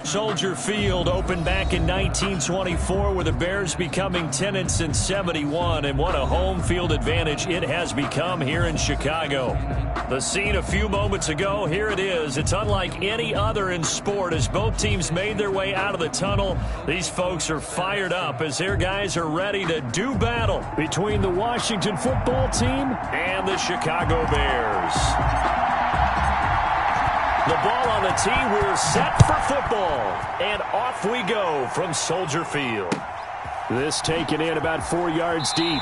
Soldier Field opened back in 1924 with the Bears becoming tenants in 71, and what a home field advantage it has become here in Chicago. The scene a few moments ago, here it is. It's unlike any other in sport as both teams made their way out of the tunnel. These folks are fired up as their guys are ready to do battle between the Washington football team and the Chicago Bears. The ball on the tee, we're set for football. And off we go from Soldier Field. This taken in about 4 yards deep.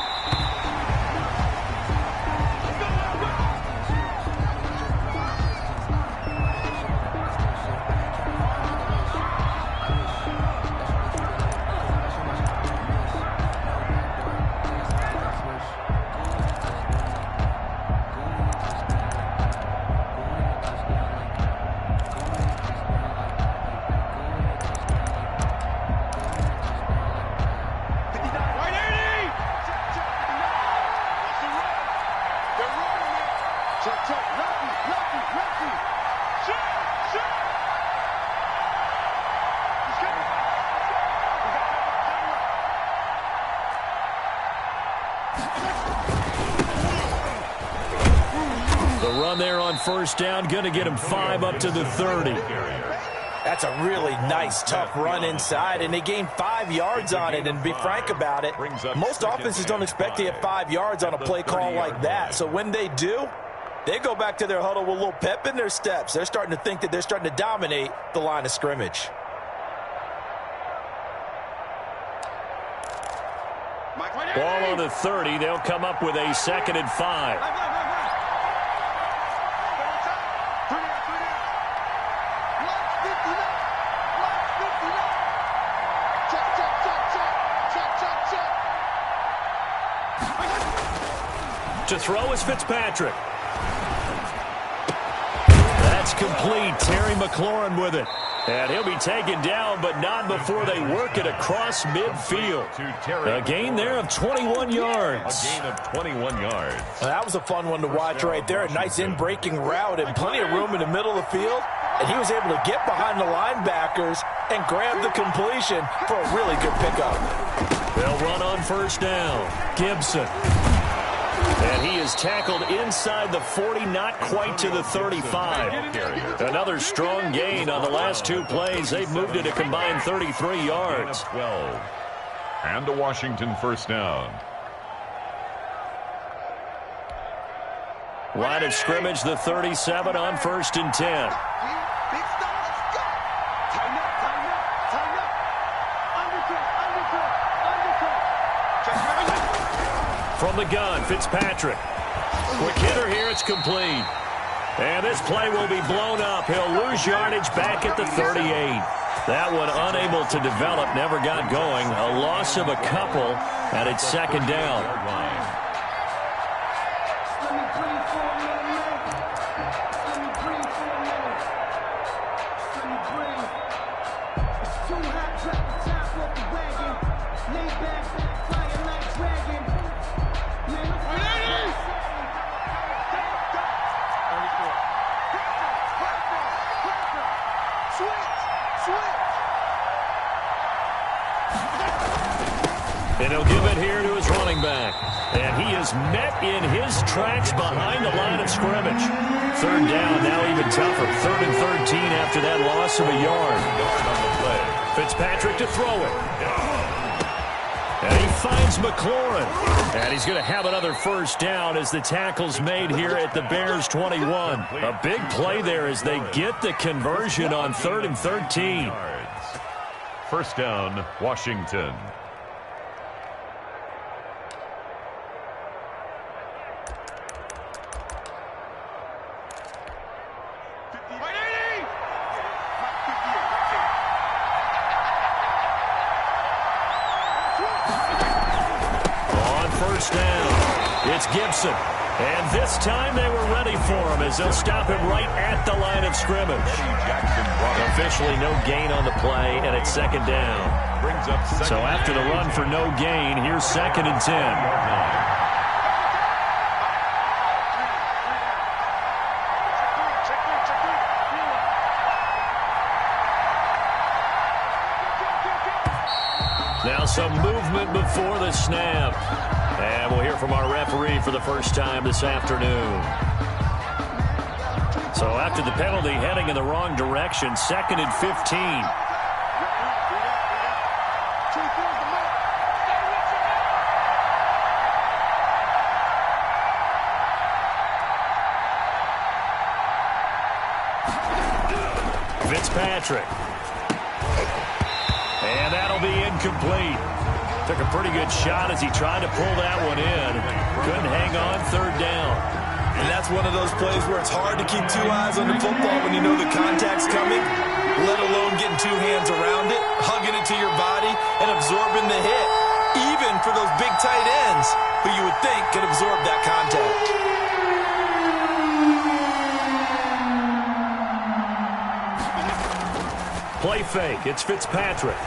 First down, going to get him 5 up to the 30. That's a really nice, tough run inside, and they gained 5 yards on it. And to be frank about it, most offenses don't expect to get 5 yards on a play call like that. So when they do, they go back to their huddle with a little pep in their steps. They're starting to think that they're starting to dominate the line of scrimmage. Ball on the 30. They'll come up with a 2nd and 5. To throw is Fitzpatrick. That's complete. Terry McLaurin with it. And he'll be taken down, but not before they work it across midfield. A gain there of 21 yards. A gain of 21 yards. Well, that was a fun one to watch right there. A nice in-breaking route and plenty of room in the middle of the field. And he was able to get behind the linebackers and grab the completion for a really good pickup. They'll run on first down. Gibson. And he is tackled inside the 40, not quite to the 35. Another strong gain on the last 2 plays. They've moved it a combined 33 yards. 12. And a Washington first down. Line of scrimmage, the 37 on 1st and 10. From the gun, Fitzpatrick. Quick hitter here, it's complete. And this play will be blown up. He'll lose yardage back at the 38. That one unable to develop, never got going. A loss of a couple, and it's 2nd down. And he'll give it here to his running back. And he is met in his tracks behind the line of scrimmage. 3rd down, now even tougher. 3rd and 13 after that loss of a yard. Fitzpatrick to throw it. And he finds McLaurin. And he's going to have another first down as the tackle's made here at the Bears 21. A big play there as they get the conversion on 3rd and 13. First down, Washington. It's Gibson. And this time they were ready for him as they'll stop him right at the line of scrimmage. Officially no gain on the play, and it's 2nd down. So after the run for no gain, here's 2nd and 10. Now some movement before the snap. And we'll hear from our referee for the first time this afternoon. So after the penalty, heading in the wrong direction, 2nd and 15. Fitzpatrick. And that'll be incomplete. Took a pretty good shot as he tried to pull that one in. Couldn't hang on, 3rd down. And that's one of those plays where it's hard to keep 2 eyes on the football when you know the contact's coming, let alone getting 2 hands around it, hugging it to your body, and absorbing the hit. Even for those big tight ends who you would think could absorb that contact. Play fake. It's Fitzpatrick.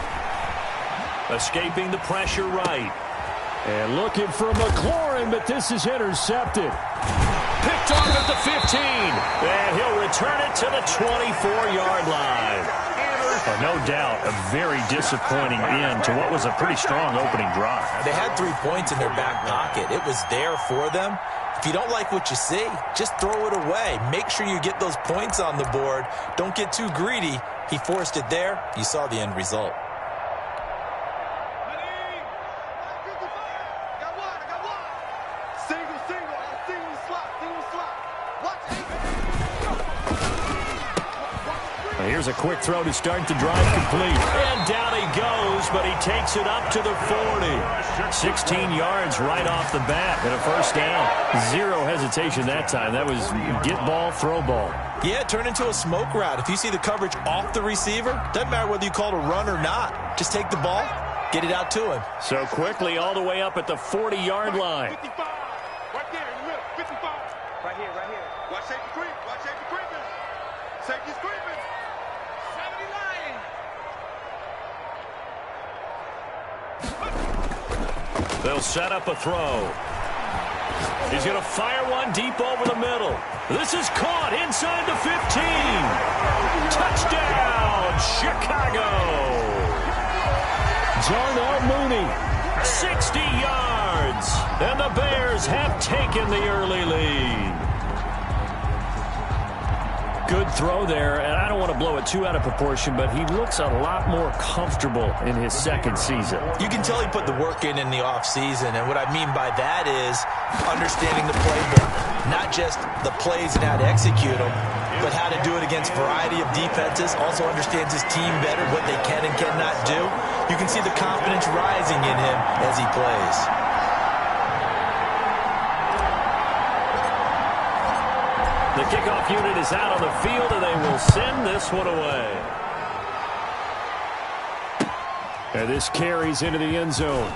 Escaping the pressure right. And looking for McLaurin, but this is intercepted. Picked off at the 15. And he'll return it to the 24-yard line. No doubt a very disappointing end to what was a pretty strong opening drive. They had 3 points in their back pocket. It was there for them. If you don't like what you see, just throw it away. Make sure you get those points on the board. Don't get too greedy. He forced it there. You saw the end result. Here's a quick throw to start the drive complete. And down he goes, but he takes it up to the 40. 16 yards right off the bat and a 1st down. 0 hesitation that time. That was get ball, throw ball. Yeah, it turned into a smoke route. If you see the coverage off the receiver, doesn't matter whether you call it a run or not. Just take the ball, get it out to him. So quickly all the way up at the 40-yard line. 55. Right there, in the middle. 55. Right here, right here. Watch safety creep. Watch safety creeping. Safety's creeping. 70 line. They'll set up a throw. He's going to fire one deep over the middle. This is caught inside the 15. Touchdown, Chicago. Darnell Mooney, 60 yards. And the Bears have taken the early lead. Good throw there, and I don't want to blow it too out of proportion, but he looks a lot more comfortable in his 2nd season. You can tell he put the work in the offseason, and what I mean by that is understanding the playbook, not just the plays and how to execute them, but how to do it against a variety of defenses, also understands his team better, what they can and cannot do. You can see the confidence rising in him as he plays. The kickoff unit is out on the field, and they will send this one away. And this carries into the end zone.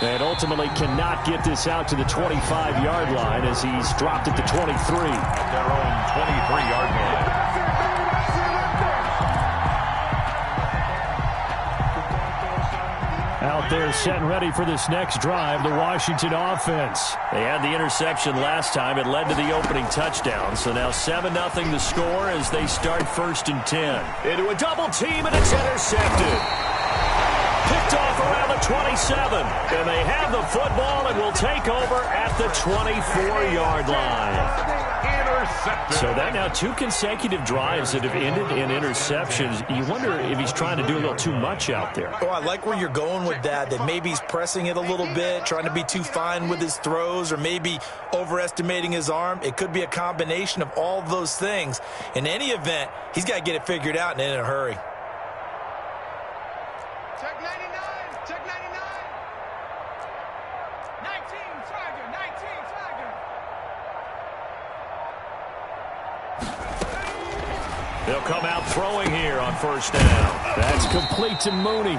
And ultimately cannot get this out to the 25-yard line as he's dropped at the 23. At their own 23-yard line. Out there set and ready for this next drive, the Washington offense. They had the interception last time. It led to the opening touchdown. So now 7-0 the score as they start 1st and 10. Into a double team, and it's intercepted. Picked off around the 27. And they have the football and will take over at the 24-yard line. So that now 2 consecutive drives that have ended in interceptions. You wonder if he's trying to do a little too much out there. Oh, I like where you're going with that maybe he's pressing it a little bit, trying to be too fine with his throws, or maybe overestimating his arm. It could be a combination of all of those things. In any event, he's got to get it figured out and in a hurry. Check 99. Check 99. 19, Tiger. 19, Tiger. They'll come out throwing here on 1st down. That's complete to Mooney.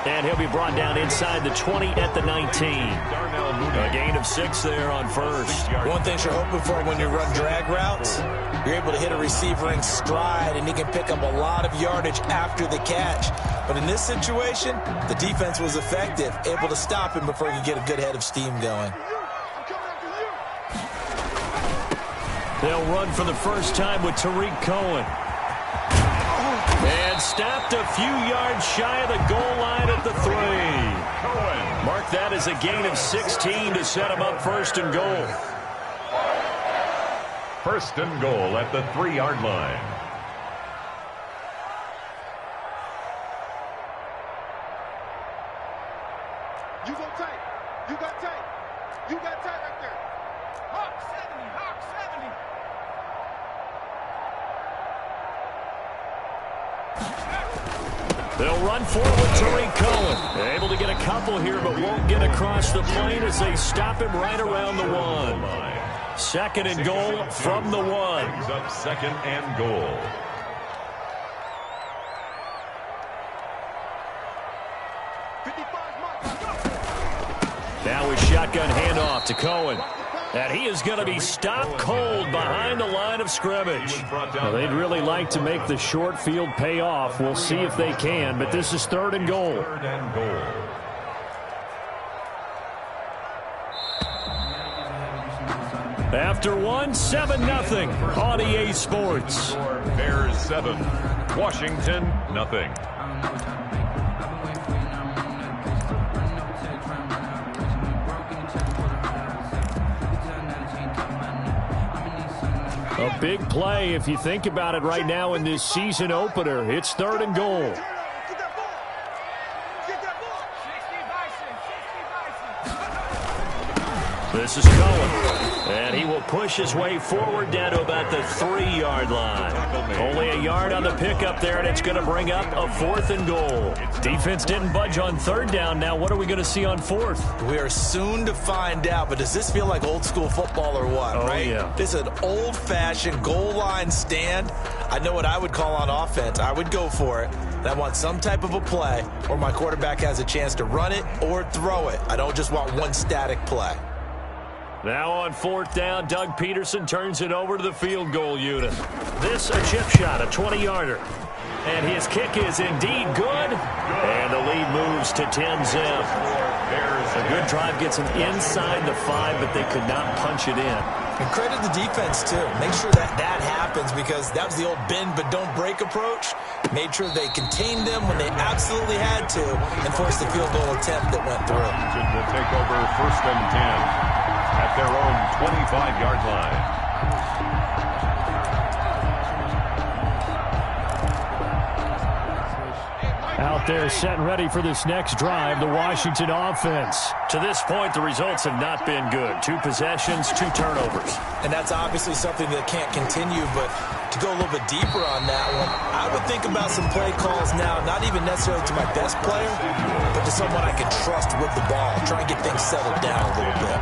And he'll be brought down inside the 20 at the 19. A gain of 6 there on 1st. One thing you're hoping for when you run drag routes, you're able to hit a receiver in stride, and he can pick up a lot of yardage after the catch. But in this situation, the defense was effective, able to stop him before he could get a good head of steam going. They'll run for the first time with Tariq Cohen. And And stopped a few yards shy of the goal line at the 3. Mark that as a gain of 16 to set him up first and goal. First and goal at the 3-yard line. You go tight. You got tight. You got tight right there. Hawk 70. Hawk 70. They'll run forward Tariq Cohen. Able to get a couple here, but won't get across the plane as they stop him right around the 1. Second and goal from the 1. Brings up second and goal. Now a shotgun handoff to Cohen. And he is going to be stopped cold behind the line of scrimmage. Well, they'd really like to make the short field pay off. We'll see if they can, but this is third and goal. Third and goal. After 7-0 on EA Sports. Bears 7, Washington nothing. A big play if you think about it right now in this season opener. It's third and goal. This is Cohen, and he will push his way forward down to about the 3-yard line. Only a yard on the pickup there, and it's going to bring up a fourth and goal. Defense didn't budge on third down. Now what are we going to see on fourth? We are soon to find out, but does this feel like old school football or what, right? Yeah. This is an old-fashioned goal line stand. I know what I would call on offense. I would go for it. And I want some type of a play where my quarterback has a chance to run it or throw it. I don't just want one static play. Now on fourth down, Doug Peterson turns it over to the field goal unit. This a chip shot, a 20-yarder. And his kick is indeed good. And the lead moves to 10-zip. A good drive gets them inside the 5, but they could not punch it in. And credit the defense, too. Make sure that happens because that was the old bend but don't break approach. Made sure they contained them when they absolutely had to and forced the field goal attempt that went through. Washington will take over first and 10 at their own 25-yard line. Out there set and ready for this next drive, the Washington offense. To this point, the results have not been good. 2 possessions, 2 turnovers. And that's obviously something that can't continue, but to go a little bit deeper on that one, I would think about some play calls now, not even necessarily to my best player, but to someone I can trust with the ball. Try and get things settled down a little bit.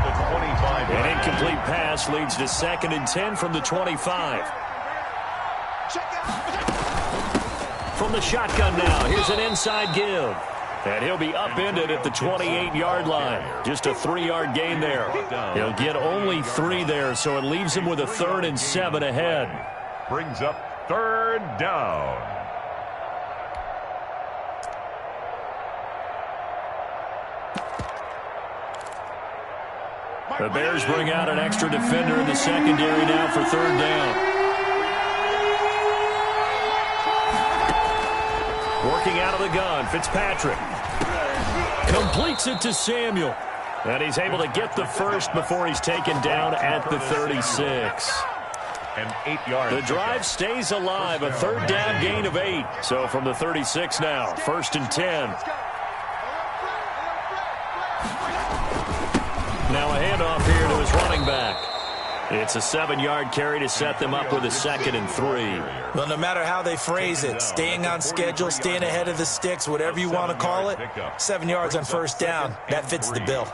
An incomplete pass leads to second and 10 from the 25. From the shotgun now, here's an inside give. And he'll be upended at the 28-yard line. Just a 3-yard gain there. He'll get only 3 there, so it leaves him with a 3rd and 7 ahead. Brings up third down. The Bears bring out an extra defender in the secondary now for third down. Working out of the gun, Fitzpatrick completes it to Samuel. And he's able to get the first before he's taken down at the 36. An 8-yard. The drive stays alive, a third down gain of 8. So from the 36 now, first and 10. Now a handoff here to his running back. It's a 7-yard carry to set them up with a 2nd and 3. Well, no matter how they phrase it, staying on schedule, staying ahead of the sticks, whatever you want to call it, 7 yards on first down, that fits the bill.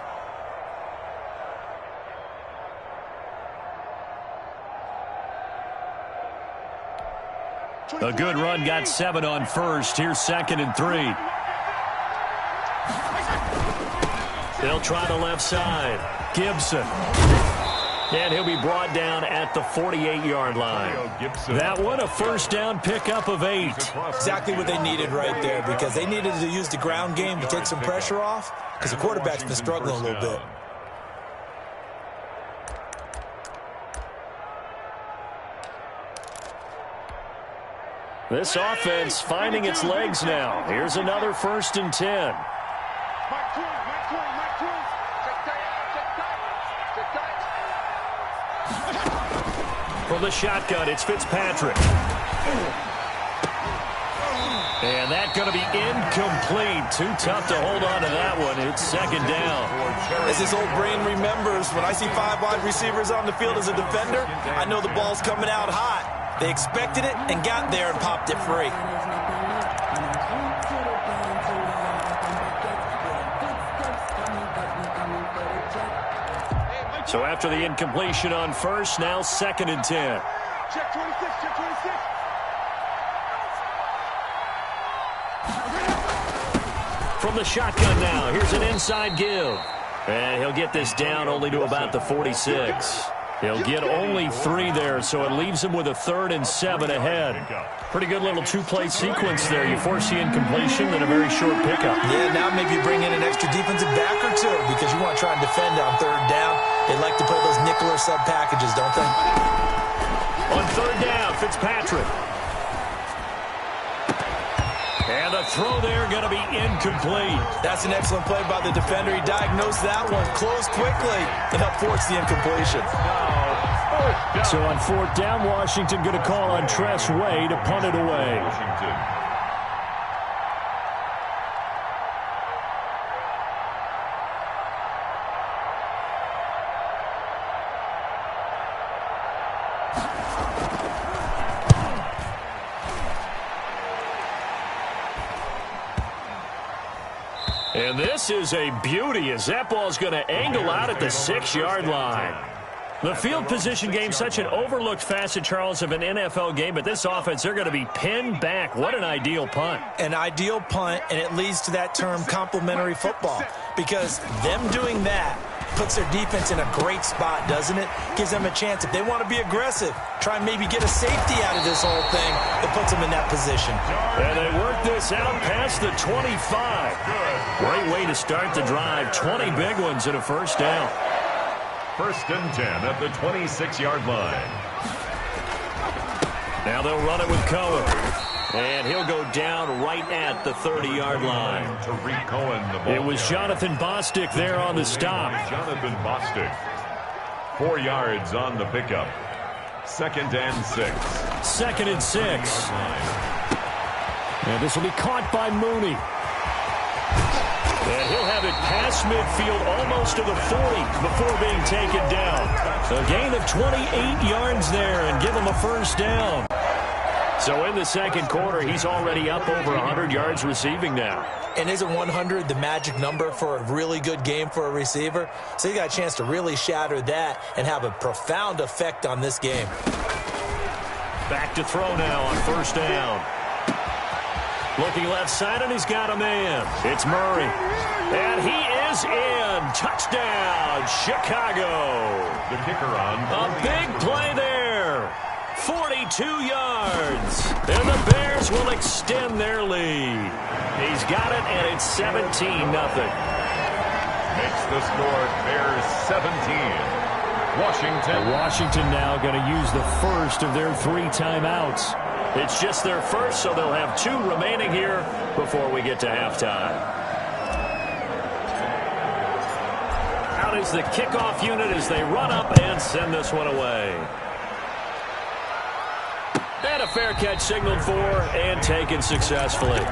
A good run got 7 on first. Here's 2nd and 3. They'll try the left side. Gibson. And he'll be brought down at the 48-yard line. That one, a first down pickup of 8. Exactly what they needed right there because they needed to use the ground game to take some pressure off because the quarterback's been struggling a little bit. This offense finding its legs now. Here's another 1st and 10. From the shotgun, it's Fitzpatrick. And that's going to be incomplete. Too tough to hold on to that one. It's 2nd down. As this old brain remembers, when I see 5 wide receivers on the field as a defender, I know the ball's coming out hot. They expected it and got there and popped it free. So after the incompletion on 1st, now 2nd and 10. Check 26, check 26. From the shotgun now, here's an inside give. And he'll get this down only to about the 46. He'll get only 3 there, so it leaves him with a 3rd and 7 ahead. Pretty good little 2-play sequence there. You force the incompletion, then a very short pickup. Yeah, now maybe bring in an extra defensive back or 2 because you want to try and defend on 3rd down. They like to play those nickel or sub packages, don't they? On 3rd down, Fitzpatrick. And the throw there going to be incomplete. That's an excellent play by the defender. He diagnosed that one, closed quickly, and helped force the incompletion. So on 4th down, Washington going to call on Tress Way to punt it away. And this is a beauty as that ball's going to angle out at the 6-yard line. The field position game, such an overlooked facet, Charles, of an NFL game, but this offense, they're going to be pinned back. What an ideal punt. An ideal punt, and it leads to that term complementary football, because them doing that puts their defense in a great spot, doesn't it? Gives them a chance, if they want to be aggressive, try and maybe get a safety out of this whole thing, it puts them in that position. And they work this out past the 25. Great way to start the drive. 20 big ones and a 1st down. 1st and 10 at the 26-yard line. Now they'll run it with Cohen. And he'll go down right at the 30-yard line. Tariq Cohen, the ball It was Jonathan Bostic there on the stop. Jonathan Bostic. 4 yards on the pickup. 2nd and 6. 2nd and 6. And this will be caught by Mooney. And he'll have it past midfield almost to the 40 before being taken down. A gain of 28 yards there and give him a 1st down. So in the 2nd quarter, he's already up over 100 yards receiving now. And isn't 100 the magic number for a really good game for a receiver? So you got a chance to really shatter that and have a profound effect on this game. Back to throw now on 1st down. Looking left side, and he's got a man. It's Murray. And he is in. Touchdown, Chicago. The kicker on. A big play there. 42 yards. And the Bears will extend their lead. He's got it, and it's 17-0. Makes the score Bears 17. Washington now going to use the first of their 3 timeouts. It's just their first, so they'll have 2 remaining here before we get to halftime. Out is the kickoff unit as they run up and send this one away. And a fair catch signaled for and taken successfully.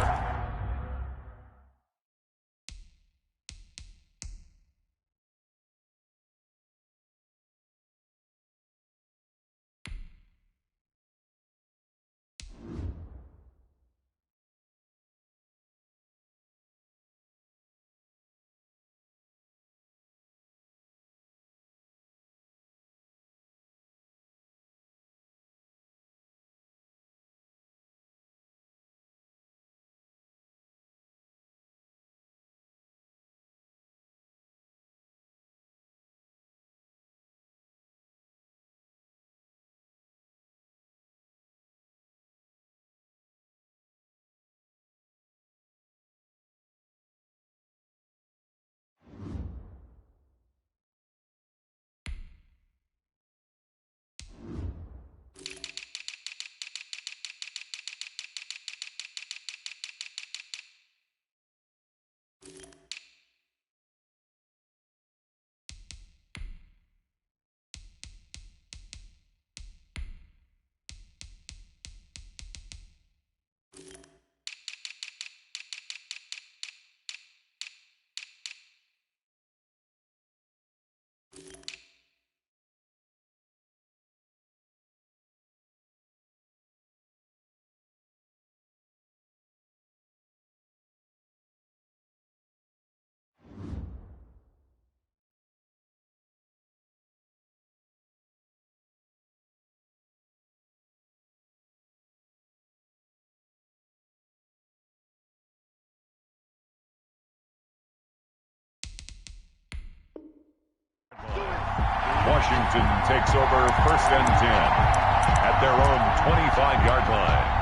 Washington takes over 1st and 10 at their own 25-yard line.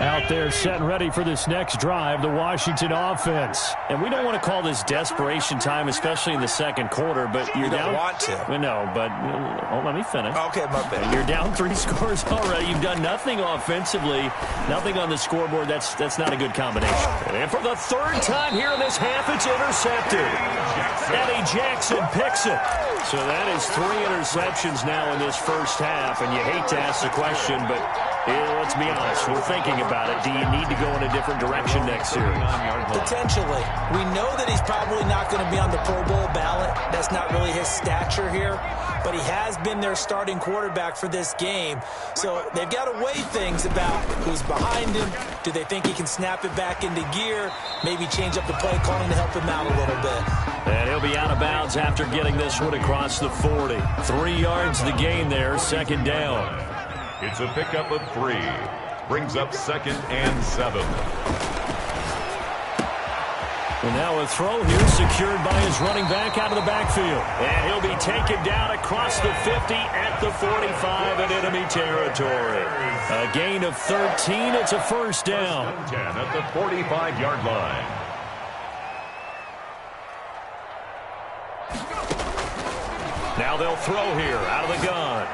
Out there set and ready for this next drive, the Washington offense. And we don't want to call this desperation time, especially in the second quarter, but you're down. You don't want to. Well, no, but let me finish. Okay, my bad. You're down 3 scores already. You've done nothing offensively, nothing on the scoreboard. That's not a good combination. And for the 3rd time here in this half, it's intercepted. Eddie Jackson picks it. So that is 3 interceptions now in this first half, and you hate to ask the question, but let's be honest, we're thinking about it. Do you need to go in a different direction next series? Potentially. We know that he's probably not going to be on the Pro Bowl ballot. That's not really his stature here. But he has been their starting quarterback for this game. So they've got to weigh things about who's behind him. Do they think he can snap it back into gear? Maybe change up the play calling to help him out a little bit. And he'll be out of bounds after getting this one across the 40. 3 yards the gain there, 2nd down. It's a pickup of 3. Brings up 2nd and 7. And now a throw here secured by his running back out of the backfield. And he'll be taken down across the 50 at the 45 in enemy territory. A gain of 13. It's a 1st down. 10 at the 45-yard line. Now they'll throw here out of the gun.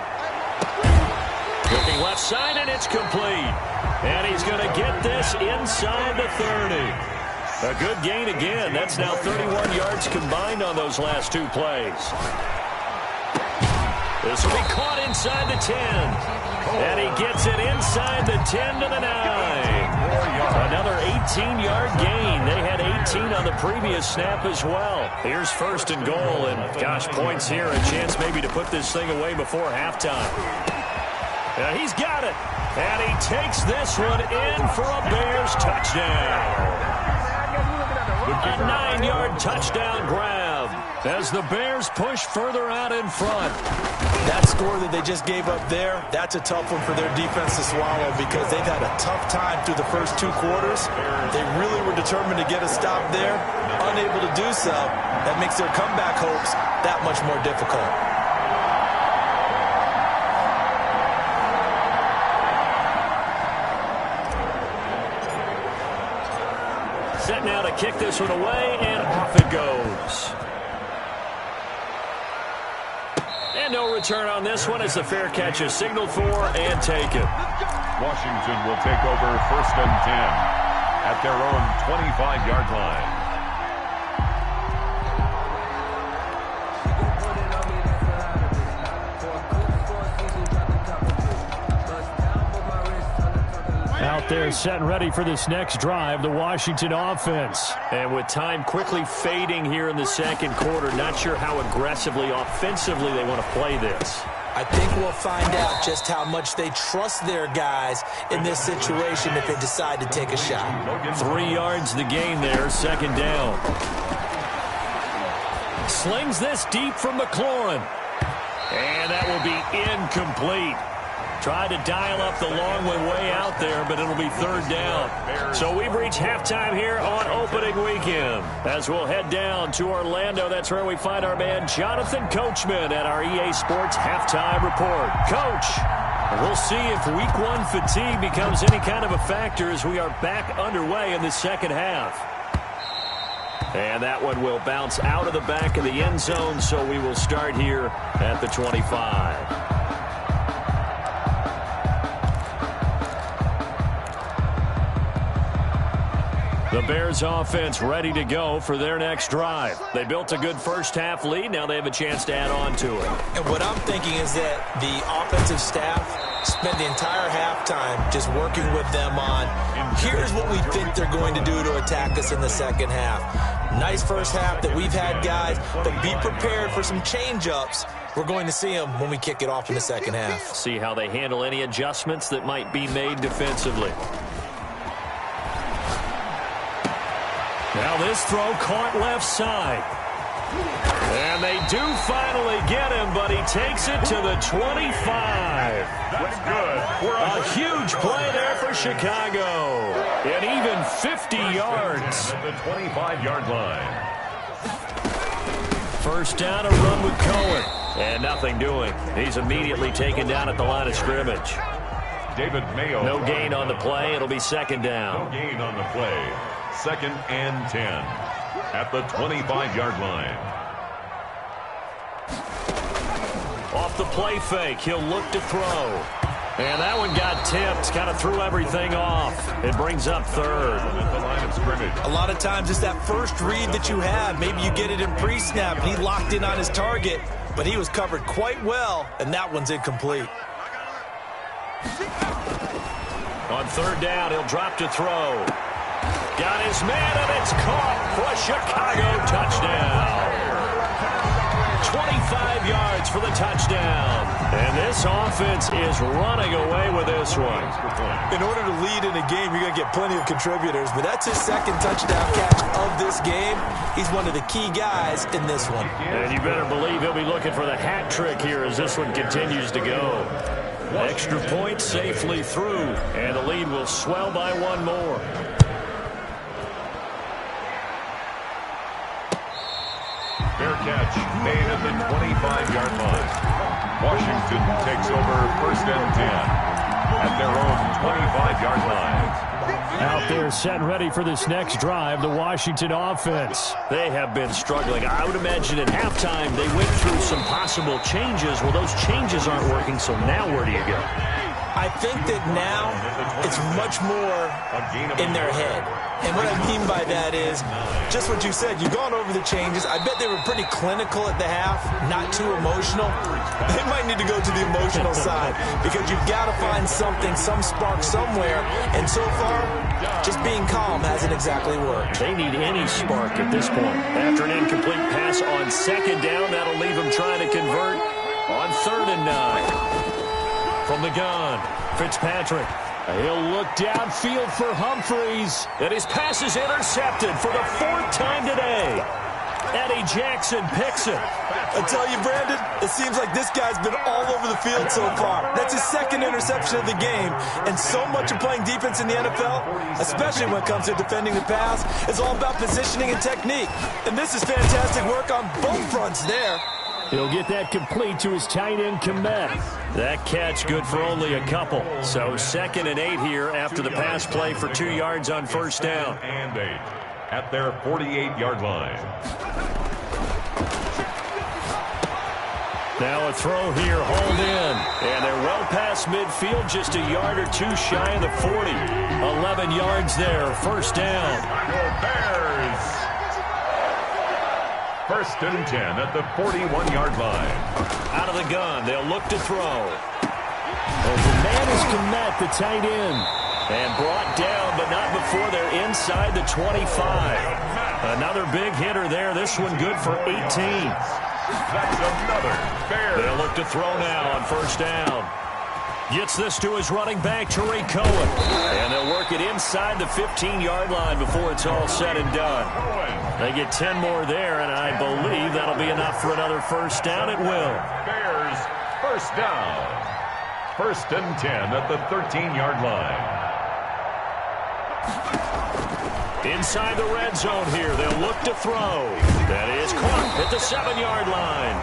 Looking left side, and it's complete. And he's going to get this inside the 30. A good gain again. That's now 31 yards combined on those last 2 plays. This will be caught inside the 10. And he gets it inside the 10 to the 9. Another 18-yard gain. They had 18 on the previous snap as well. Here's 1st and goal. And, gosh, points here. A chance maybe to put this thing away before halftime. He's got it. And he takes this one in for a Bears touchdown. A 9-yard touchdown grab as the Bears push further out in front. That score that they just gave up there, that's a tough one for their defense to swallow because they've had a tough time through the first 2 quarters. They really were determined to get a stop there, unable to do so. That makes their comeback hopes that much more difficult. Set now to kick this one away, and off it goes. And no return on this one as the fair catch is signaled for and taken. Washington will take over 1st and 10 at their own 25-yard line. Out there set and ready for this next drive, the Washington offense. And with time quickly fading here in the 2nd quarter, not sure how aggressively, offensively they want to play this. I think we'll find out just how much they trust their guys in this situation if they decide to take a shot. 3 yards the gain there, 2nd down. Slings this deep from McLaurin. And that will be incomplete. Tried to dial up the long one way out there, but it'll be 3rd down. So we've reached halftime here on opening weekend. As we'll head down to Orlando, that's where we find our man Jonathan Coachman at our EA Sports Halftime Report. Coach, we'll see if Week 1 fatigue becomes any kind of a factor as we are back underway in the 2nd half. And that one will bounce out of the back of the end zone, so we will start here at the 25. The Bears offense ready to go for their next drive. They built a good first half lead. Now they have a chance to add on to it. And what I'm thinking is that the offensive staff spent the entire halftime just working with them on, here's what we think they're going to do to attack us in the 2nd half. Nice first half that we've had, guys, but be prepared for some change-ups. We're going to see them when we kick it off in the 2nd half. See how they handle any adjustments that might be made defensively. Now this throw caught left side. And they do finally get him, but he takes it to the 25. That's good. A huge play there for Chicago. And even 50 yards. At the 25-yard line. First down, a run with Cohen. And nothing doing. He's immediately taken down at the line of scrimmage. David Mayo. No gain on the play. It'll be second down. No gain on the play. 2nd and 10 at the 25-yard line. Off the play fake, he'll look to throw. And that one got tipped, kind of threw everything off. It brings up third. At the line of scrimmage. A lot of times it's that first read that you have. Maybe you get it in pre-snap. He locked in on his target, but he was covered quite well, and that one's incomplete. On third down, he'll drop to throw. Got his man, and it's caught for a Chicago touchdown. 25 yards for the touchdown. And this offense is running away with this one. In order to lead in a game, you're going to get plenty of contributors, but that's his second touchdown catch of this game. He's one of the key guys in this one. And you better believe he'll be looking for the hat trick here as this one continues to go. Extra point safely through, and the lead will swell by one more. Fair catch made at the 25-yard line. Washington takes over 1st and 10 at their own 25-yard line. Out there set and ready for this next drive, the Washington offense. They have been struggling. I would imagine at halftime they went through some possible changes. Well, those changes aren't working, so now where do you go? I think that now it's much more in their head. And what I mean by that is just what you said. You've gone over the changes. I bet they were pretty clinical at the half, not too emotional. They might need to go to the emotional side because you've got to find something, some spark somewhere. And so far, just being calm hasn't exactly worked. They need any spark at this point. After an incomplete pass on second down, that'll leave them trying to convert on 3rd and 9. From the gun, Fitzpatrick. He'll look downfield for Humphreys. And his pass is intercepted for the 4th time today. Eddie Jackson picks it. I tell you, Brandon, it seems like this guy's been all over the field so far. That's his 2nd interception of the game. And so much of playing defense in the NFL, especially when it comes to defending the pass, is all about positioning and technique. And this is fantastic work on both fronts there. He'll get that complete to his tight end, Komet. That catch good for only a couple. So 2nd and 8 here after the pass play for 2 yards on first down. And 8 at their 48-yard line. Now a throw here, hauled in. And they're well past midfield, just a yard or two shy of the 40. 11 yards there, first down. Go Bears! 1st and 10 at the 41-yard line. Out of the gun, they'll look to throw. And the man is Komet, the tight end. And brought down, but not before they're inside the 25. Another big hitter there. This one good for 18. That's another Bears. They'll look to throw now on first down. Gets this to his running back, Tariq Cohen. And they'll work it inside the 15-yard line before it's all said and done. They get 10 more there, and I believe that'll be enough for another first down. It will. Bears, first down. 1st and 10 at the 13-yard line. Inside the red zone here, they'll look to throw. That is caught at the 7-yard line.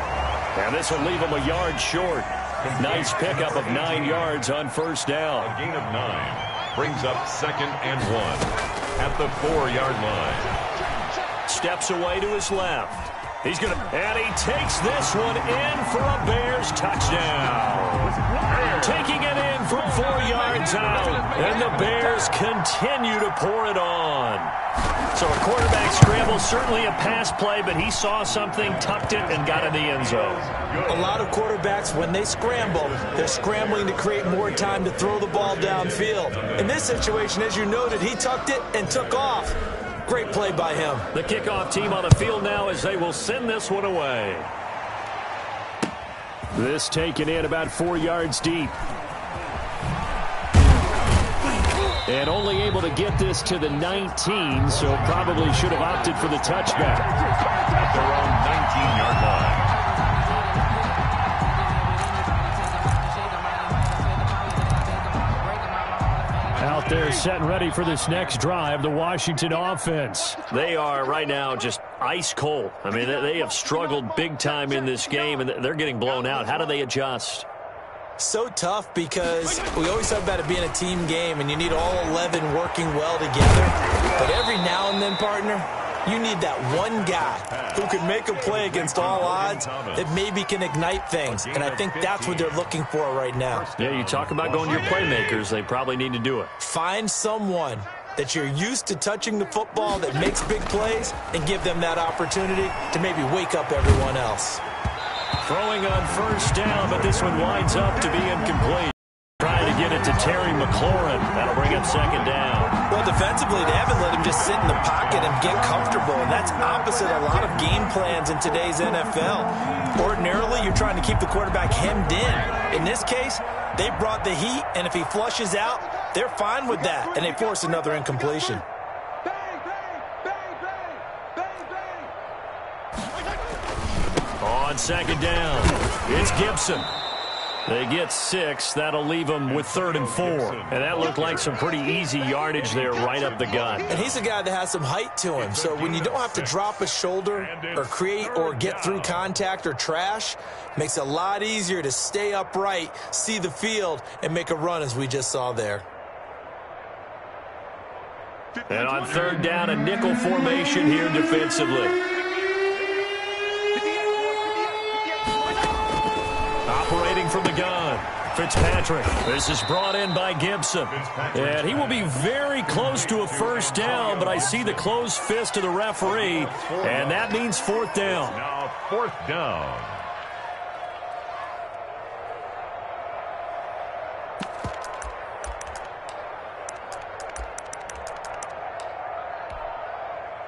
And this will leave them a yard short. Nice pickup of 9 yards on first down. A gain of 9 brings up 2nd and 1 at the 4-yard line. Steps away to his left. He's going to, and he takes this one in for a Bears touchdown. Taking it in from 4 yards out, and the Bears continue to pour it on. So a quarterback scramble, certainly a pass play, but he saw something, tucked it, and got in the end zone. A lot of quarterbacks, when they scramble, they're scrambling to create more time to throw the ball downfield. In this situation, as you noted, he tucked it and took off. Great play by him. The kickoff team on the field now as they will send this one away. This taken in about 4 yards deep. And only able to get this to the 19, so probably should have opted for the touchback. At their own 19-yard line. Out there set and ready for this next drive, the Washington offense. They are right now just ice cold. I mean, they have struggled big time in this game, and they're getting blown out. How do they adjust? So tough because we always talk about it being a team game, and you need all 11 working well together. But every now and then, partner, you need that one guy who can make a play against all odds that maybe can ignite things. And I think that's what they're looking for right now. Yeah, you talk about going to your playmakers. They probably need to do it. Find someone that you're used to touching the football that makes big plays and give them that opportunity to maybe wake up everyone else. Throwing on first down, but this one winds up to be incomplete. Trying to get it to Terry McLaurin. That'll bring up second down. Well, defensively, they haven't let him just sit in the pocket and get comfortable, and that's opposite a lot of game plans in today's NFL. Ordinarily, you're trying to keep the quarterback hemmed in. In this case, they brought the heat, and if he flushes out, they're fine with that, and they force another incompletion. On second down, it's Gibson. They get 6. That'll leave them with 3rd and 4. And that looked like some pretty easy yardage there right up the gut. And he's a guy that has some height to him. So when you don't have to drop a shoulder or create or get through contact or trash, makes it a lot easier to stay upright, see the field, and make a run as we just saw there. And on 3rd down, a nickel formation here defensively. Operating from the gun, Fitzpatrick. This is brought in by Gibson. And he will be very close to a first down, but I see the closed fist of the referee, and that means 4th down. Now 4th down.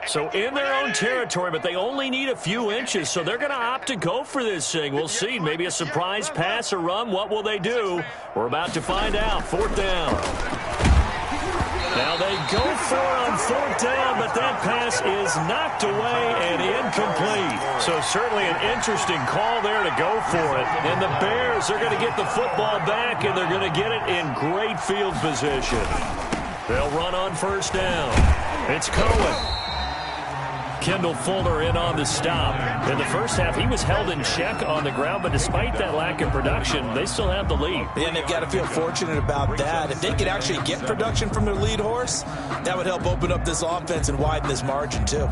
So in their own territory, but they only need a few inches, so they're going to opt to go for this thing. We'll see. Maybe a surprise pass or run. What will they do? We're about to find out. 4th down. Now they go for it on 4th down, but that pass is knocked away and incomplete. So certainly an interesting call there to go for it. And the Bears are going to get the football back, and they're going to get it in great field position. They'll run on first down. It's Cohen. Kendall Fuller in on the stop. In the first half, he was held in check on the ground, but despite that lack of production, they still have the lead. And they've got to feel fortunate about that. If they could actually get production from their lead horse, that would help open up this offense and widen this margin, too.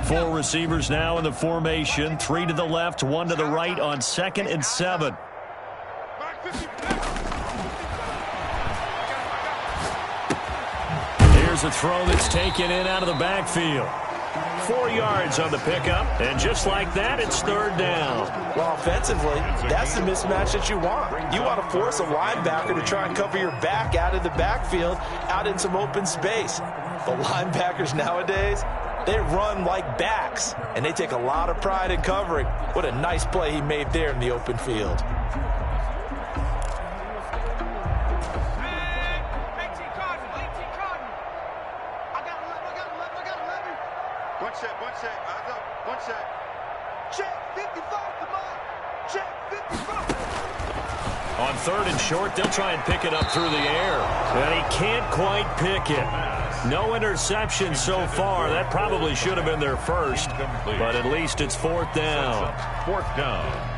Four receivers now in the formation. 3 to the left, 1 to the right on 2nd and 7. Here's a throw that's taken in out of the backfield. 4 yards on the pickup, and just like that, it's 3rd down. Well, offensively, that's the mismatch that you want. You want to force a linebacker to try and cover your back out of the backfield, out in some open space. The linebackers nowadays, they run like backs, and they take a lot of pride in covering. What a nice play he made there in the open field. On 3rd and short, they'll try and pick it up through the air. And he can't quite pick it. No interception so far. That probably should have been their first. But at least it's 4th down. 4th down.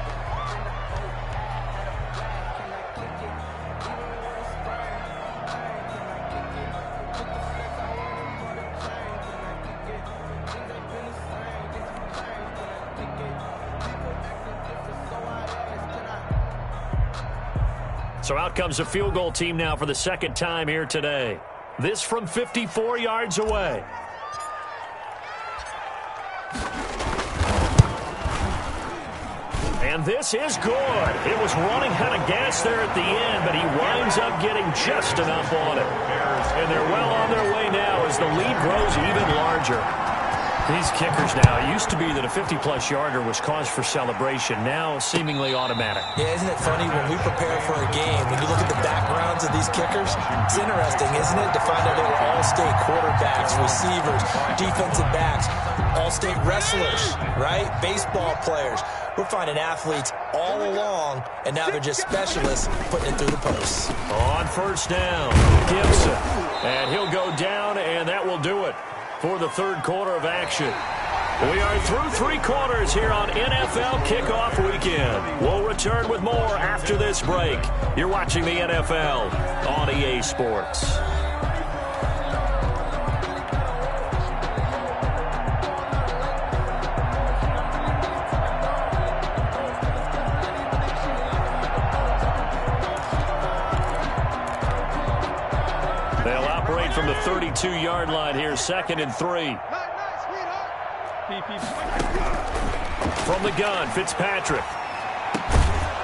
So out comes a field goal team now for the 2nd time here today. This from 54 yards away. And this is good. It was running out of gas there at the end, but he winds up getting just enough on it. And they're well on their way now as the lead grows even larger. These kickers now, it used to be that a 50-plus yarder was cause for celebration. Now, seemingly automatic. Yeah, isn't it funny when we prepare for a game, when you look at the backgrounds of these kickers, it's interesting, isn't it, to find out they were all-state quarterbacks, receivers, defensive backs, all-state wrestlers, right? Baseball players. We're finding athletes all along, and now they're just specialists putting it through the posts. On first down, Gibson. And he'll go down, and that will do it for the third quarter of action. We are through 3 quarters here on NFL Kickoff Weekend. We'll return with more after this break. You're watching the NFL on EA Sports. They'll operate from the 32-yard line here, 2nd and 3. From the gun, Fitzpatrick.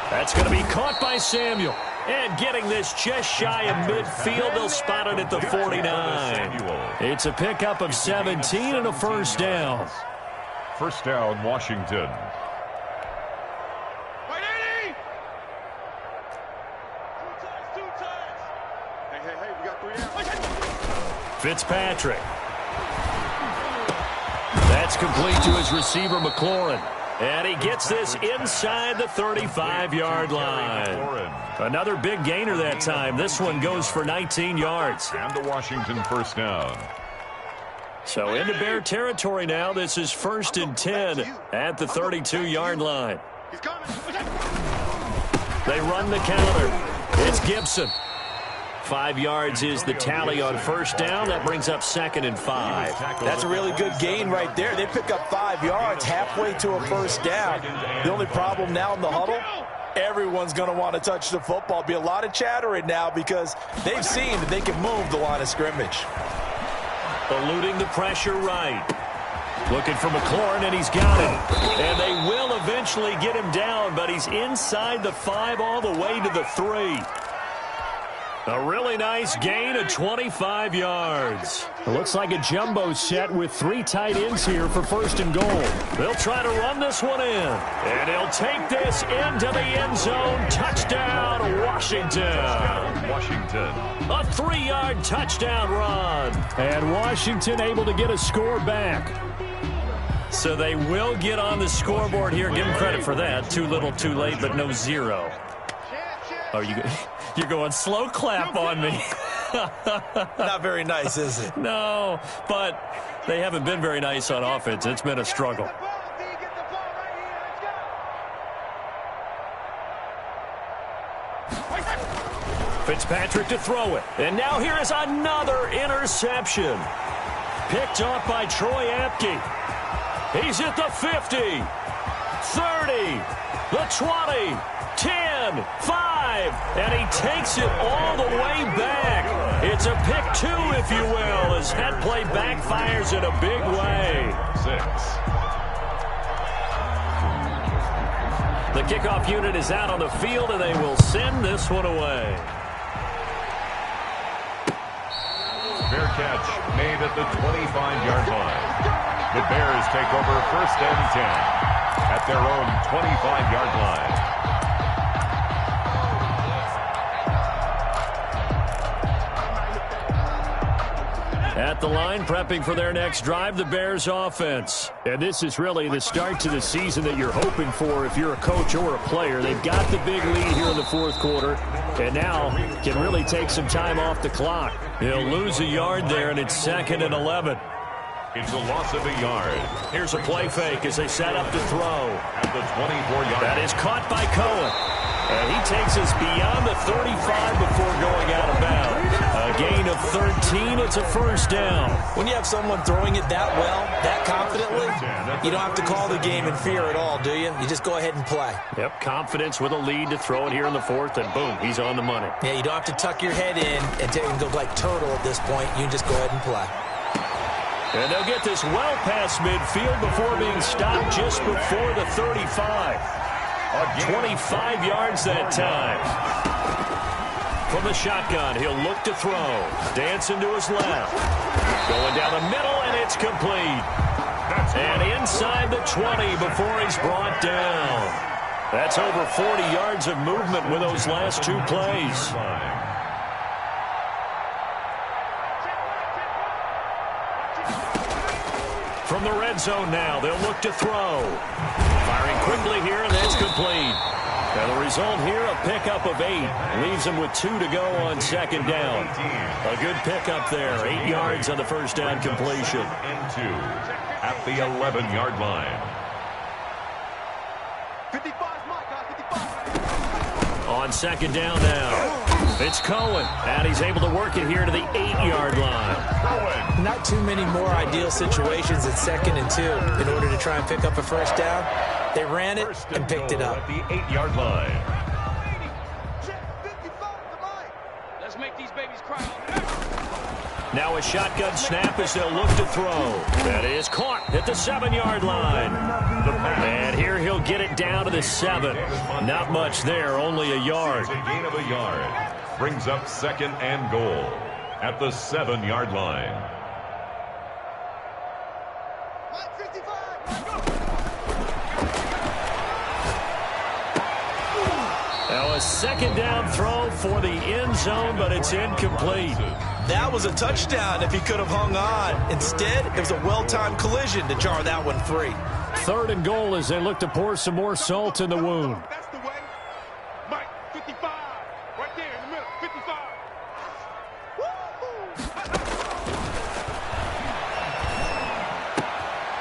That's going to be caught by Samuel. And getting this just shy of midfield, they'll spot it at the 49. It's a pickup of 17 and a first down. First down, Washington. Fitzpatrick. That's complete to his receiver, McLaurin. And he gets this inside the 35-yard line. Another big gainer that time. This one goes for 19 yards. And the Washington first down. So into Bear territory now. This is 1st and 10 at the 32-yard line. They run the counter. It's Gibson. 5 yards is the tally on first down. That brings up 2nd and 5. That's a really good gain right there. They pick up 5 yards halfway to a first down. The only problem now in the huddle, everyone's going to want to touch the football. Be a lot of chattering now because they've seen that they can move the line of scrimmage. Eluding the pressure right. Looking for McLaurin, and he's got it. And they will eventually get him down, but he's inside the 5 all the way to the 3. A really nice gain of 25 yards. It looks like a jumbo set with 3 tight ends here for 1st and goal. They'll try to run this one in. And he'll take this into the end zone. Touchdown, Washington. Washington. A 3-yard touchdown run. And Washington able to get a score back. So they will get on the scoreboard here. Give them credit for that. Too little, too late, but no 0. Oh, you're going slow clap on me. Not very nice, is it? No, but they haven't been very nice on offense. It's been a struggle. Fitzpatrick to throw it. And now here is another interception. Picked off by Troy Apke. He's at the 50, 30, the 20, 10, 5, and he takes it all the way back. It's a pick 2, if you will, as that play backfires in a big way. 6. The kickoff unit is out on the field, and they will send this one away. Fair catch made at the 25-yard line. The Bears take over 1st and 10 at their own 25-yard line. At the line, prepping for their next drive, the Bears offense. And this is really the start to the season that you're hoping for if you're a coach or a player. They've got the big lead here in the 4th quarter, and now can really take some time off the clock. He'll lose a yard there, and it's 2nd and 11. It's a loss of a yard. Here's a play fake as they set up to throw. At the 24-yard That is caught by Cohen. And he takes us beyond the 35 before going out of bounds. A gain of 13. It's a first down. When you have someone throwing it that well, that confidently, you don't have to call the game in fear at all, do you? You just go ahead and play. Yep, confidence with a lead to throw it here in the 4th, and boom, he's on the money. Yeah, you don't have to tuck your head in and go like turtle at this point. You just go ahead and play. And they'll get this well past midfield before being stopped just before the 35. 25 yards that time. From the shotgun, he'll look to throw. Dancing to his left. Going down the middle, and it's complete. And inside the 20 before he's brought down. That's over 40 yards of movement with those last two plays. From the red zone now, they'll look to throw. Firing quickly here, and that's complete. And the result here, a pickup of 8. Leaves them with 2 to go on second down. A good pickup there. 8 yards on the first down completion. And 2 at the 11-yard line. 55, Mike, guys, 55. On second down now. It's Cohen, and he's able to work it here to the 8-yard line. Not too many more ideal situations at 2nd and 2 in order to try and pick up a first down. They ran it and picked it up. At the 8-yard line. Let's make these babies cry. Now a shotgun snap as they'll look to throw. That is caught at the 7-yard line. And here he'll get it down to the 7. Not much there, only a yard. A gain of a yard. Brings up 2nd and goal at the 7-yard line. Now a second down throw for the end zone, but it's incomplete. That was a touchdown if he could have hung on. Instead, it was a well-timed collision to jar that one free. 3rd and goal as they look to pour some more salt in the wound. That's the way. Mike, 55. Right there in the middle, 55.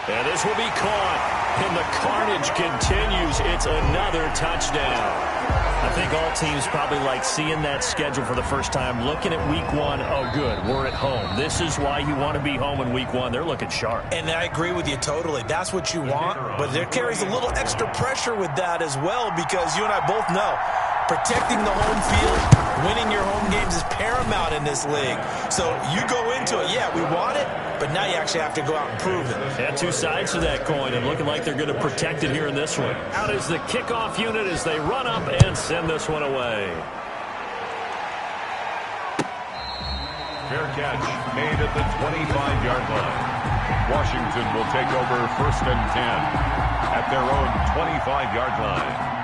And this will be caught. And the carnage continues. It's another touchdown. I think all teams probably like seeing that schedule for the first time, looking at week 1. Oh, good, we're at home. This is why you want to be home in week 1. They're looking sharp. And I agree with you totally. That's what you want. But there carries a little extra pressure with that as well, because you and I both know protecting the home field, winning your home games is paramount in this league. So you go into it, yeah, we want it, but now you actually have to go out and prove it. Yeah, two sides to that coin, and looking like they're going to protect it here in this one. Out is the kickoff unit as they run up and send this one away. Fair catch made at the 25-yard line. Washington will take over 1st and 10 at their own 25-yard line.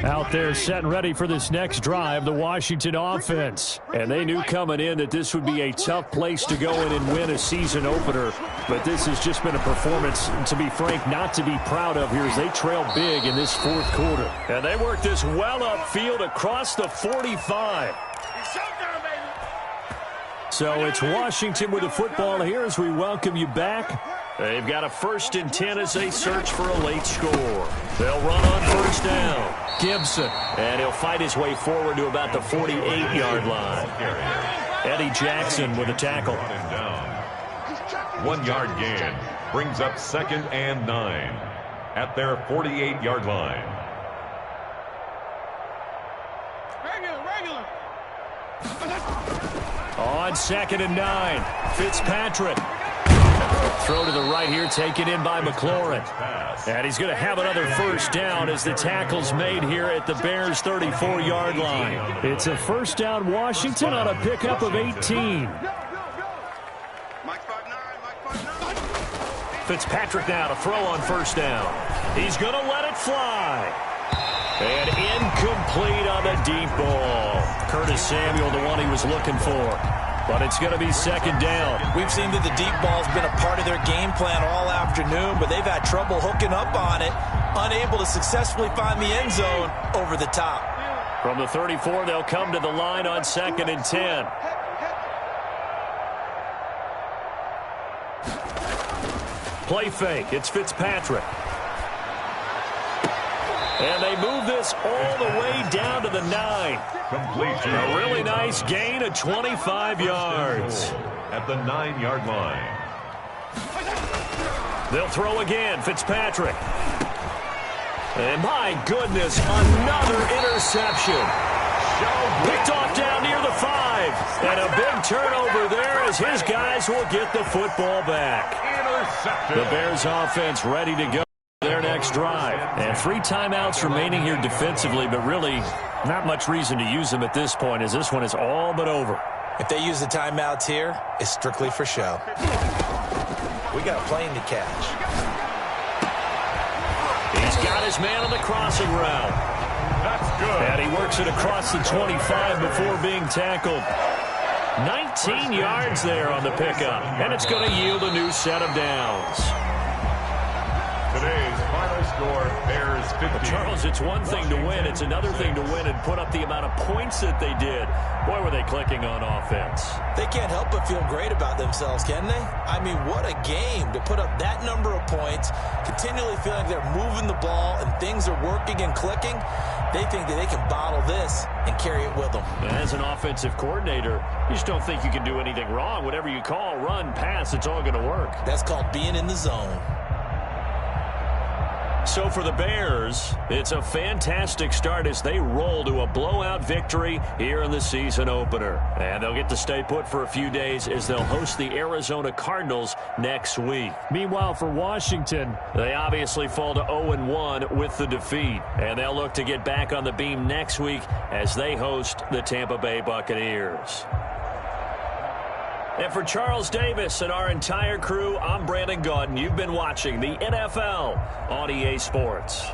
Out there set and ready for this next drive, the Washington offense. And they knew coming in that this would be a tough place to go in and win a season opener. But this has just been a performance, to be frank, not to be proud of here as they trail big in this 4th quarter. And they work this well upfield across the 45. So it's Washington with the football here as we welcome you back. They've got a 1st and 10 as they search for a late score. They'll run on 1st down. Gibson, and he'll fight his way forward to about the 48-yard line. Eddie Jackson with a tackle. 1 yard gain brings up 2nd and 9 at their 48-yard line. Regular. On 2nd and 9, Fitzpatrick. Throw to the right here, taken in by McLaurin. And he's going to have another 1st down as the tackle's made here at the Bears' 34-yard line. It's a 1st down Washington on a pickup of 18. Fitzpatrick now to throw on 1st down. He's going to let it fly. And incomplete on the deep ball. Curtis Samuel, the one he was looking for. But it's going to be 2nd down. We've seen that the deep ball's been a part of their game plan all afternoon, but they've had trouble hooking up on it, unable to successfully find the end zone over the top. From the 34, they'll come to the line on 2nd and 10. Play fake. It's Fitzpatrick. And they move this all the way down to the 9. Complete. A really nice gain of 25 yards. At the 9-yard line. They'll throw again. Fitzpatrick. And my goodness, another interception. Picked off down near the 5. And a big turnover there as his guys will get the football back. Intercepted. The Bears offense ready to go. next drive. And 3 timeouts remaining here defensively, but really not much reason to use them at this point, as this one is all but over. If they use the timeouts here, it's strictly for show. We got a plane to catch. He's got his man on the crossing route. That's good. And he works it across the 25 before being tackled. 19 yards there on the pickup, and it's going to yield a new set of downs. Today's final score, Bears 50. Charles, it's one thing to win. It's another thing to win and put up the amount of points that they did. Boy, were they clicking on offense. They can't help but feel great about themselves, can they? I mean, what a game to put up that number of points, continually feeling they're moving the ball and things are working and clicking. They think that they can bottle this and carry it with them. As an offensive coordinator, you just don't think you can do anything wrong. Whatever you call, run, pass, it's all going to work. That's called being in the zone. So for the Bears, it's a fantastic start as they roll to a blowout victory here in the season opener. And they'll get to stay put for a few days as they'll host the Arizona Cardinals next week. Meanwhile, for Washington, they obviously fall to 0-1 with the defeat. And they'll look to get back on the beam next week as they host the Tampa Bay Buccaneers. And for Charles Davis and our entire crew, I'm Brandon Gaudin. You've been watching the NFL on EA Sports.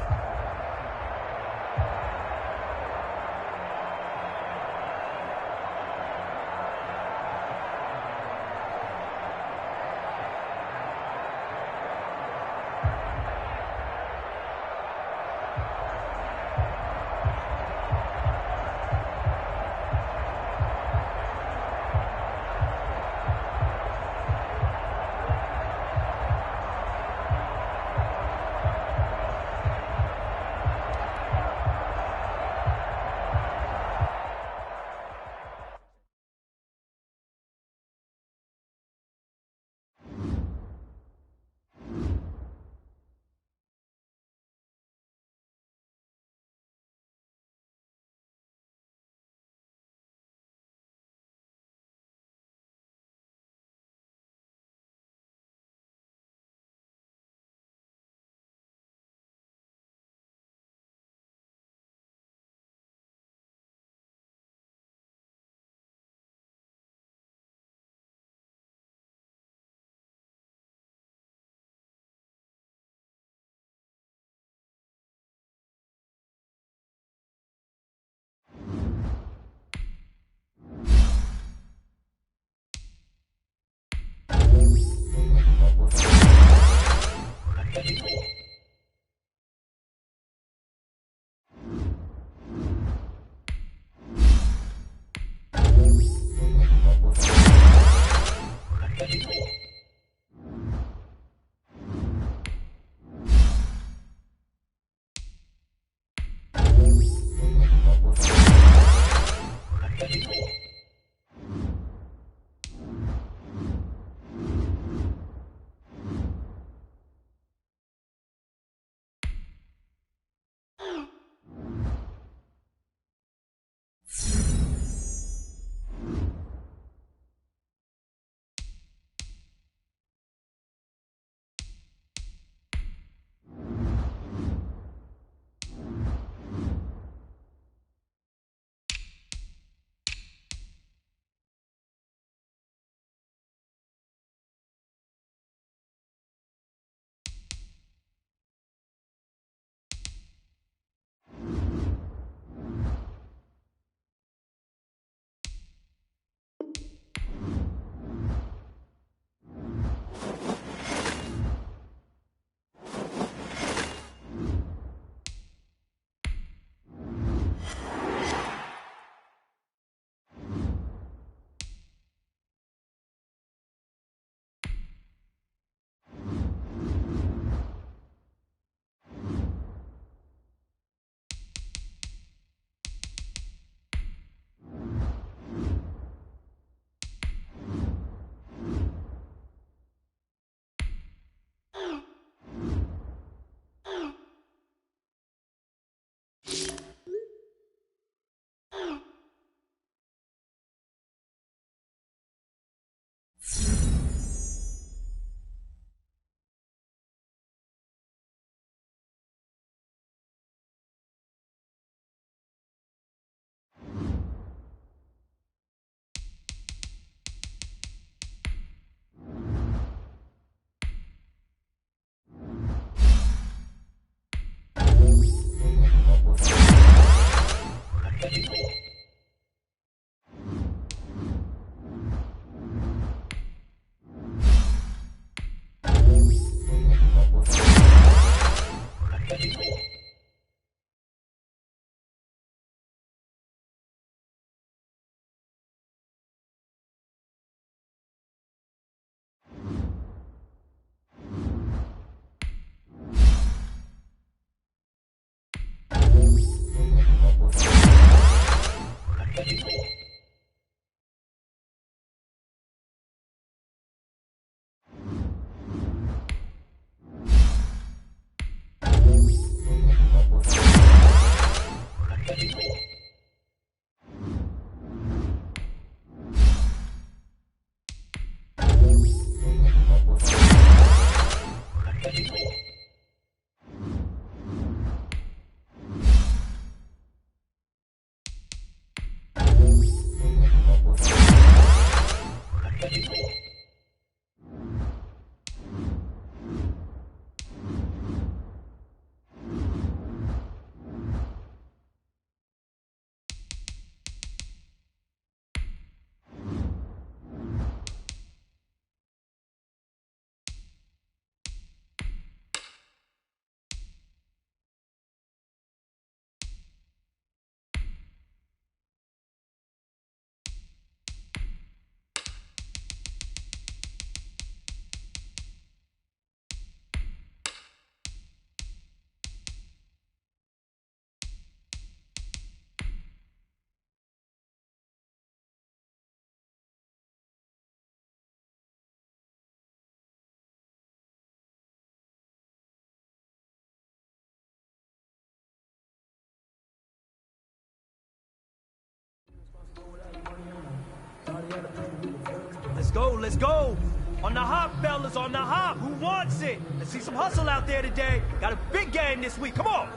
Let's go, let's go. On the hop, fellas, on the hop. Who wants it? Let's see some hustle out there today. Got a big game this week. Come on.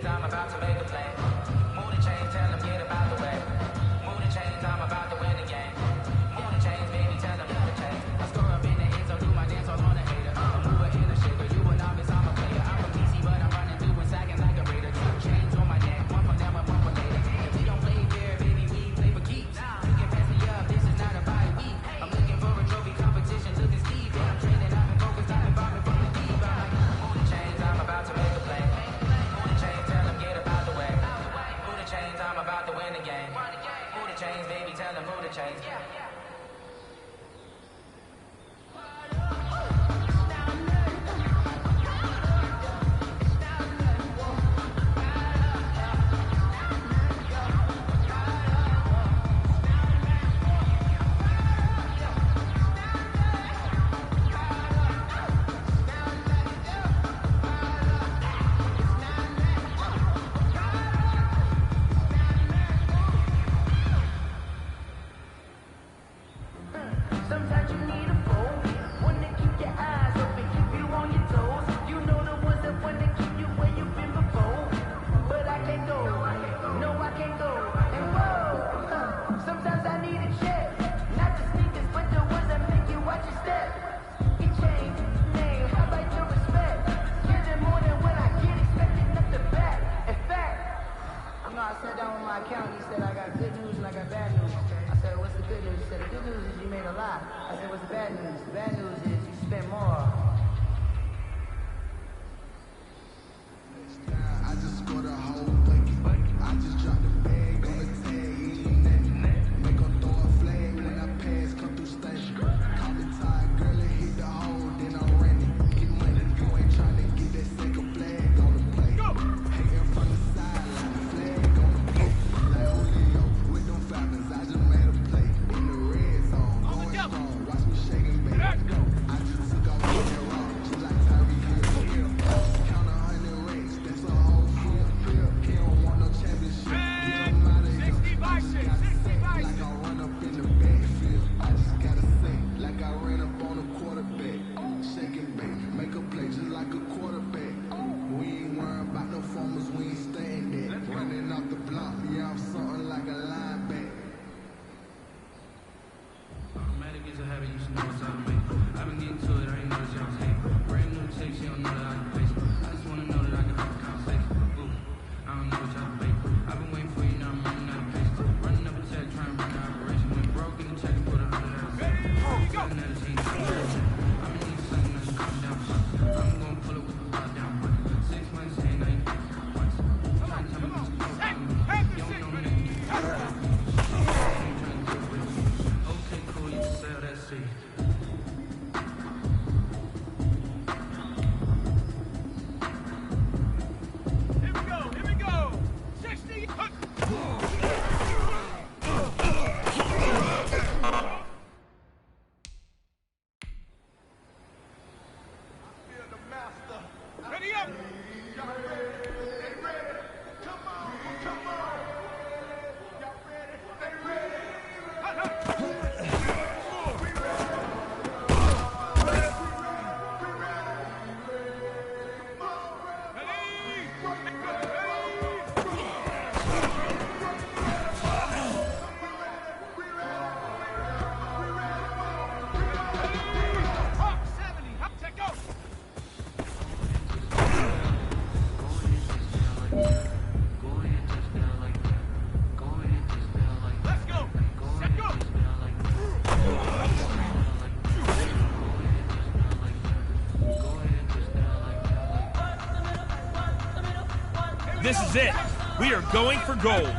I'm about to make a play. Move the chains, tell them get about the way. Move the chains, I'm about to win the game. Move the chains, baby, tell them move the chains. I score up in the end, so do my dance all on a hater. I'm a mover in a shaker, you a novice, I'm a player. I'm a PC, but I'm running through and sagging like a raider. Two chains on my neck, one for them and one for later. If we don't play fair, baby, we play for keeps. You can pass me up, this is not a bye week. I'm looking for a trophy competition, look at Steve. And I'm training, I've been focused, I've been bombing from the deep. I'm like, move the chains, I'm about to make a play. I'm about to win the game. Move the chains, baby, tell them move the chains. This is it. We are going for gold.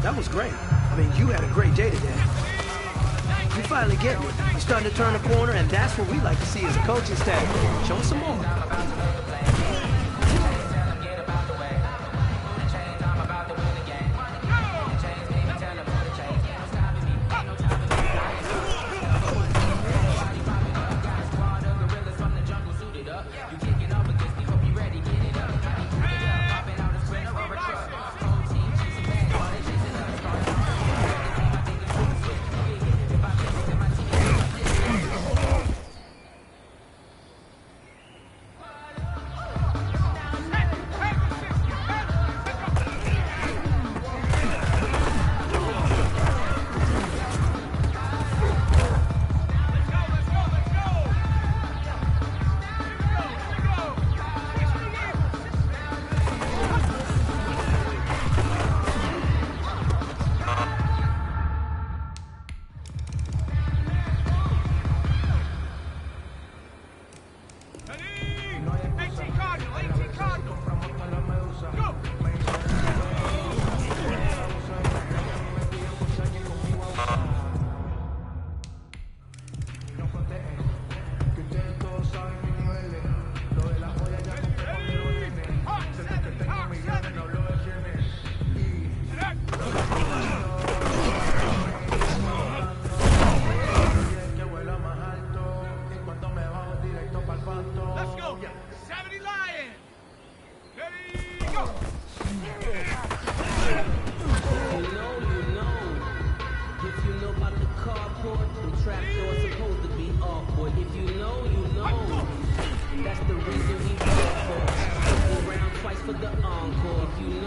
That was great. I mean, you had a great day today. You finally getting it. You're starting to turn the corner, and that's what we like to see as a coaching staff. Show us some more.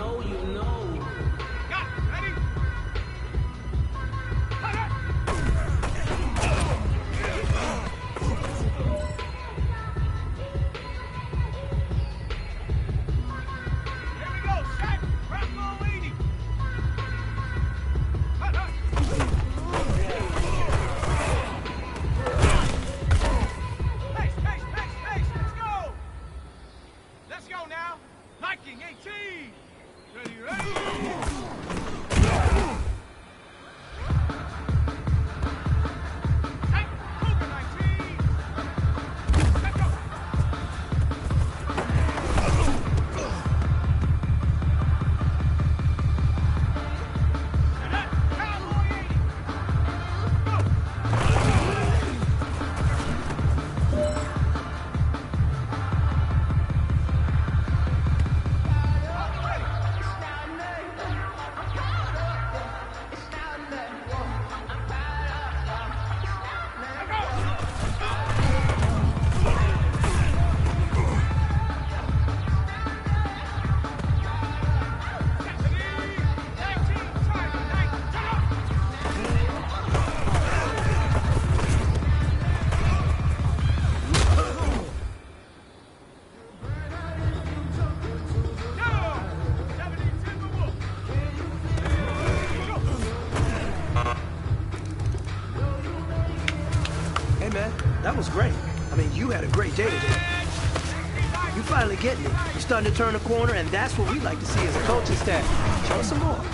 know you know. Got it. Ready? Here we go. Shaq. Bravo 80. Pace. Let's go. Let's go now. Liking 18. Ready. Hey, Cougar 19. Let's go. And that, Cowboy 80. Go. Hey, man, that was great. I mean, you had a great day today. You finally getting it. You're starting to turn a corner, and that's what we like to see as a coaching staff. Show us some more.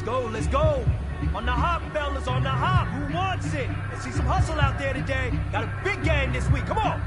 Let's go, let's go. On the hop, fellas, on the hop. Who wants it? Let's see some hustle out there today. Got a big game this week. Come on.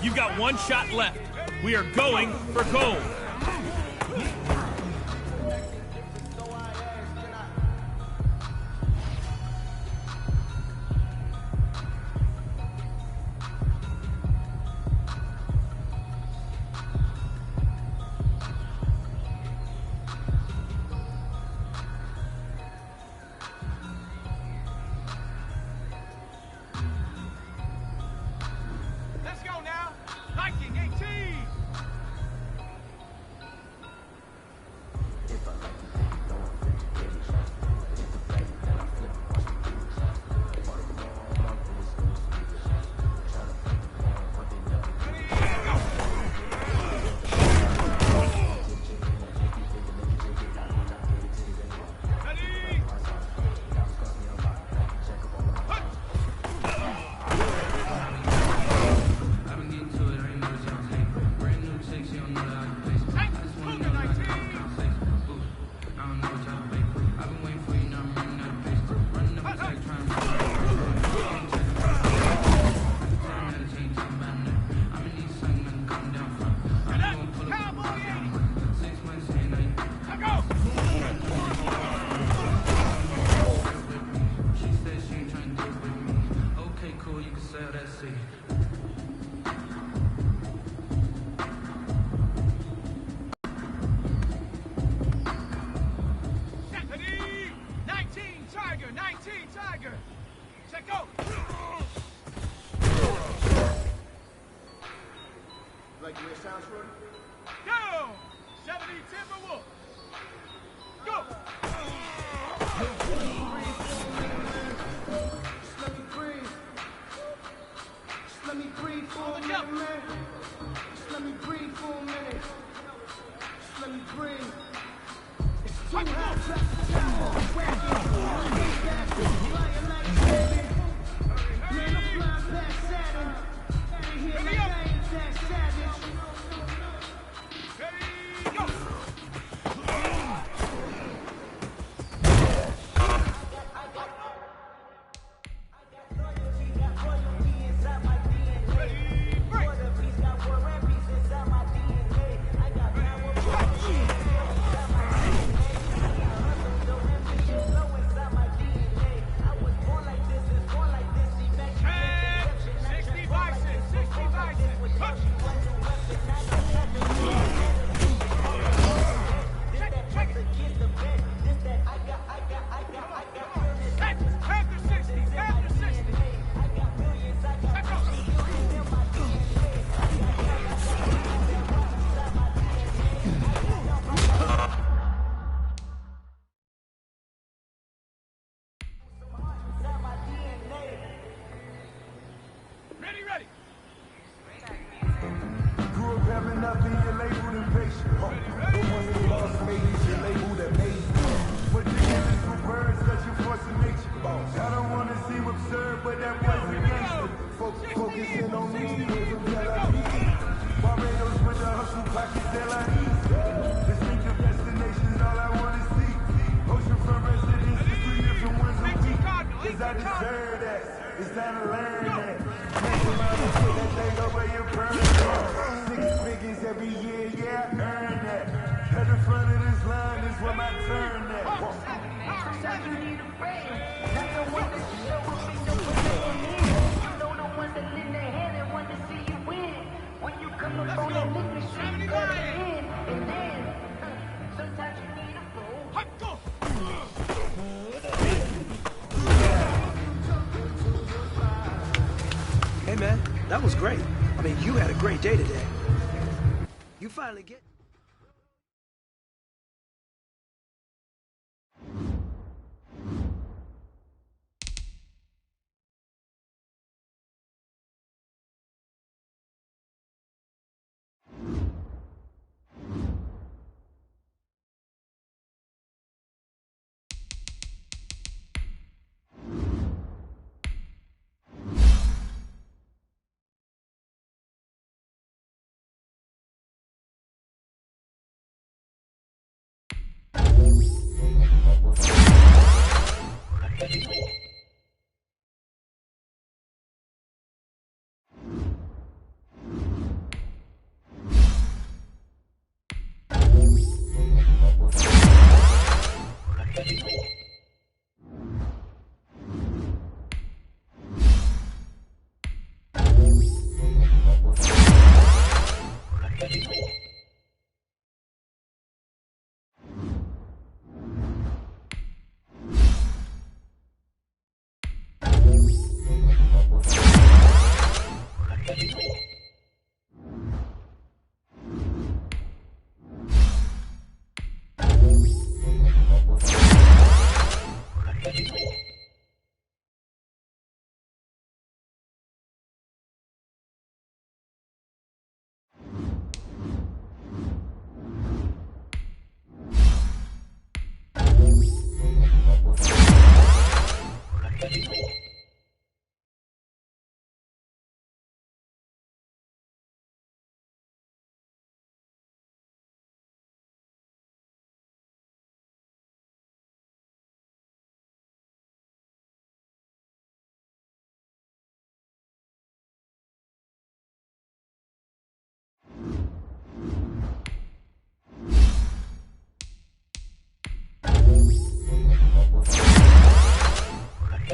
You've got one shot left. We are going for gold. Like the way it sounds, Shorty? Go! 70 Timberwolves! Go! Just let me breathe. Just let me breathe for a minute, man. Just let me breathe for a minute. Just let me breathe. It's too hot to flying like Saturn. Man, I'm flying past Saturn. They hear like I ain't that savage. Ready, go! up and you're labeled impatient. The ones that lost ladies, you're labeled amazing. But you give it to birds, such a force of nature. I don't want to seem absurd, but that was a gangster. Focusing on me, with them that I need. Barbados with the hustle pockets that I eat. Distinctive destinations, all I want to see. Oceanfront residences, 3 different ones a week. Cause I deserve that. It's time to learn that. Mess around and put that thing over your perm. 6 figures every year, yeah, I earn that. At the front of this line is where my turn at. Sometimes you need a friend, not the one that show up in your position. You know the ones that lend their hand and want to see you win. When you come up on that liquor street, cut it in, and then sometimes you need a fool. Hey, man, that was great. I mean, you had a great day today. You finally get...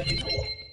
Thank you.